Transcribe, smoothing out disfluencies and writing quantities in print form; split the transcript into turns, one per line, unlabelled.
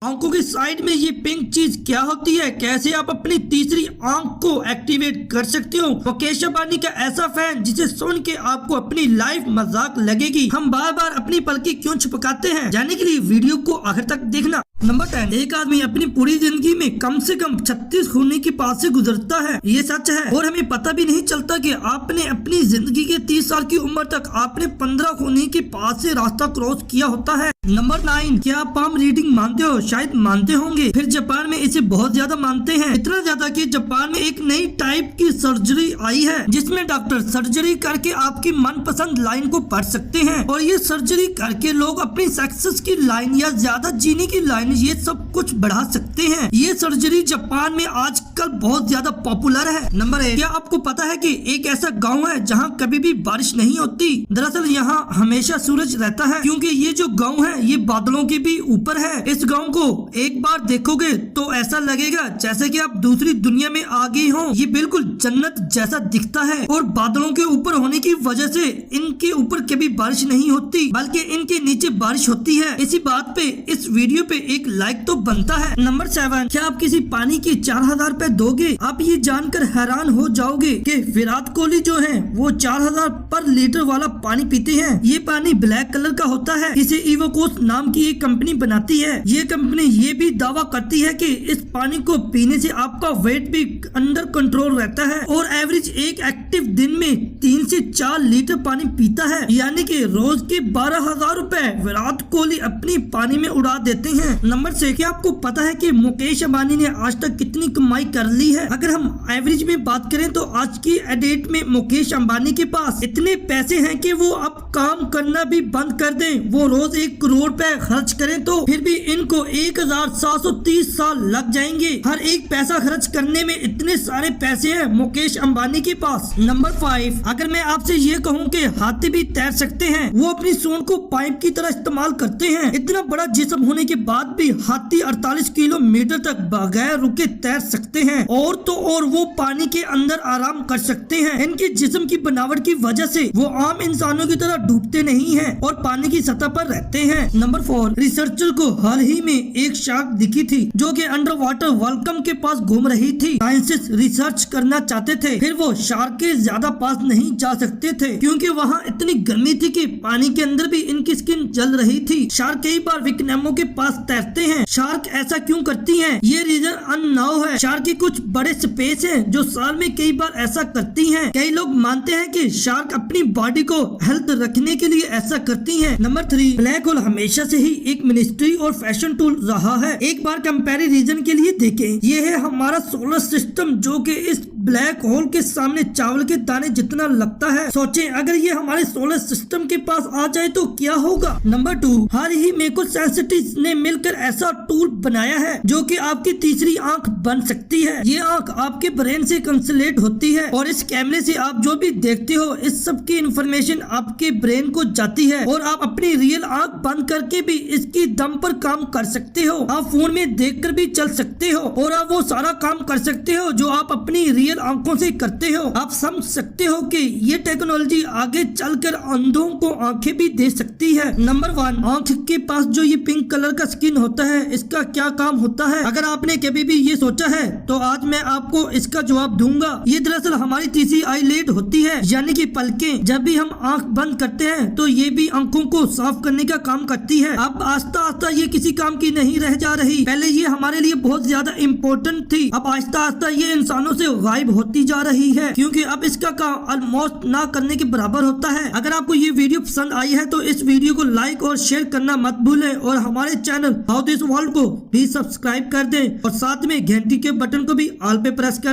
आंखों की साइड में ये पिंक चीज क्या होती है, कैसे आप अपनी तीसरी आंख को एक्टिवेट कर सकते हो। मुकेश अंबानी का ऐसा फैन जिसे सुन के आपको अपनी लाइफ मजाक लगेगी। हम बार बार अपनी पलकें क्यों छुपकाते हैं, जानने के लिए वीडियो को आखिर तक देखना। नंबर 10, एक आदमी अपनी पूरी जिंदगी में कम से कम 36 खूनी के पास से गुजरता है। ये सच है और हमें पता भी नहीं चलता कि आपने अपनी जिंदगी के 30 साल की उम्र तक आपने 15 खूनी के पास से रास्ता क्रॉस किया होता है। नंबर 9, क्या आप पाम रीडिंग मानते हो? शायद मानते होंगे, फिर जापान में इसे बहुत ज्यादा मानते हैं, इतना ज्यादा कि जापान में एक नई टाइप की सर्जरी आई है जिसमें डॉक्टर सर्जरी करके आपकी मनपसंद लाइन को पढ़ सकते हैं और ये सर्जरी करके लोग अपनी सक्सेस की लाइन या ज्यादा जीने की लाइन ये सब कुछ बढ़ा सकते हैं। ये सर्जरी जापान में आजकल बहुत ज्यादा पॉपुलर है। नंबर 1, क्या आपको पता है कि एक ऐसा गांव है जहां कभी भी बारिश नहीं होती? दरअसल यहां हमेशा सूरज रहता है क्योंकि ये जो गांव है ये बादलों के भी ऊपर है। इस गांव को एक बार देखोगे तो ऐसा लगेगा जैसे कि आप दूसरी दुनिया में आ गए हो। ये बिल्कुल जन्नत जैसा दिखता है और बादलों के ऊपर होने की वजह से इनके ऊपर कभी बारिश नहीं होती बल्कि इनके नीचे बारिश होती है। इसी बात पे इस वीडियो पे एक लाइक तो बनता है। नंबर 7, क्या आप किसी पानी के 4000 रुपए दोगे? आप ये जानकर हैरान हो जाओगे कि विराट कोहली जो है वो 4000 पर लीटर वाला पानी पीते हैं। ये पानी ब्लैक कलर का होता है। इसे इवोकोस नाम की एक कंपनी बनाती है। ये कंपनी ये भी दावा करती है कि इस पानी को पीने से आपका वेट भी अंडर कंट्रोल रहता है और एवरेज एक एक्टिव दिन में 3 से 4 लीटर पानी पीता है, यानी कि रोज के 12,000 रुपए विराट कोहली अपनी पानी में उड़ा देते हैं। नंबर 6, क्या आपको पता है कि मुकेश अंबानी ने आज तक कितनी कमाई कर ली है? अगर हम एवरेज में बात करें तो आज की डेट में मुकेश अंबानी के पास इतने पैसे हैं कि वो अब काम करना भी बंद कर दें, वो रोज 1 करोड़ रुपए खर्च करें तो फिर भी इनको 1730 साल लग जाएंगे। हर एक पैसा खर्च करने में इतने सारे पैसे हैं मुकेश अंबानी के पास। नंबर 5, अगर मैं आपसे ये कहूँ कि हाथी भी तैर सकते हैं, वो अपनी सूंड को पाइप की तरह इस्तेमाल करते हैं। इतना बड़ा जिस्म होने के बाद भी हाथी 48 किलोमीटर तक बगैर रुके तैर सकते हैं और तो और वो पानी के अंदर आराम कर सकते हैं। इनके जिस्म की बनावट की वजह से वो आम इंसानों की तरह डूबते नहीं हैं और पानी की सतह पर रहते हैं। नंबर 4, रिसर्चर को हाल ही में एक शार्क दिखी थी जो कि अंडर वाटर वेलकम के पास घूम रही थी। साइंटिस्ट रिसर्च करना चाहते थे, फिर वो शार्क के ज्यादा पास नहीं जा सकते थे क्योंकि वहाँ इतनी गर्मी थी कि पानी के अंदर भी इनकी स्किन जल रही थी। शार्क कई बार विकनेमो के पास तैरते हैं। शार्क ऐसा क्यों करती हैं? ये रीजन अननोन है। शार्क की कुछ बड़े स्पेस हैं जो साल में कई बार ऐसा करती हैं। कई लोग मानते हैं कि शार्क अपनी बॉडी को हेल्थ रखने के लिए ऐसा करती हैं। नंबर 3, ब्लैक होल हमेशा से ही एक मिनिस्ट्री और फैशन टूल रहा है। एक बार कंपैरिजन के लिए देखें, ये है हमारा सोलर सिस्टम जो कि इस ब्लैक होल के सामने चावल के दाने जितना लगता है। सोचें अगर ये हमारे सोलर सिस्टम के पास आ जाए तो क्या होगा। नंबर 2, हाल ही में कुछ साइंटिस्ट ने मिलकर ऐसा टूल बनाया है जो कि आपकी तीसरी आंख बन सकती है। ये आंख आपके ब्रेन से कंसलेट होती है और इस कैमरे से आप जो भी देखते हो इस सब की इंफॉर्मेशन आपके ब्रेन को जाती है और आप अपनी रियल आंख बंद करके भी इसकी दम पर काम कर सकते हो। आप फोन में देखकर भी चल सकते हो और आप वो सारा काम कर सकते हो जो आप अपनी रियल आंखों से करते हो। आप समझ सकते हो कि ये टेक्नोलॉजी आगे चलकर अंधों को आंखें भी दे सकती है। नंबर 1, आंख के पास जो ये पिंक कलर का स्किन होता है इसका क्या काम होता है? अगर आपने कभी भी ये सोचा है तो आज मैं आपको इसका जवाब दूंगा। ये दरअसल हमारी तीसरी आईलिड होती है, यानी कि पलकें। जब भी हम आंख बंद करते हैं तो ये भी आंखों को साफ करने का काम करती है। अब आस्ता आस्ता ये किसी काम की नहीं रह जा रही। पहले ये हमारे लिए बहुत ज्यादा इम्पोर्टेंट थी, अब आस्ता आस्ता ये इंसानों से गायब होती जा रही है क्योंकि अब इसका काम ऑलमोस्ट ना करने के बराबर होता है। अगर आपको ये वीडियो पसंद आई है तो इस वीडियो को लाइक और शेयर करना मत भूलें और हमारे चैनल हाउ दिस वर्ल्ड को भी सब्सक्राइब कर दें और साथ में घंटी के बटन को भी ऑल पे प्रेस कर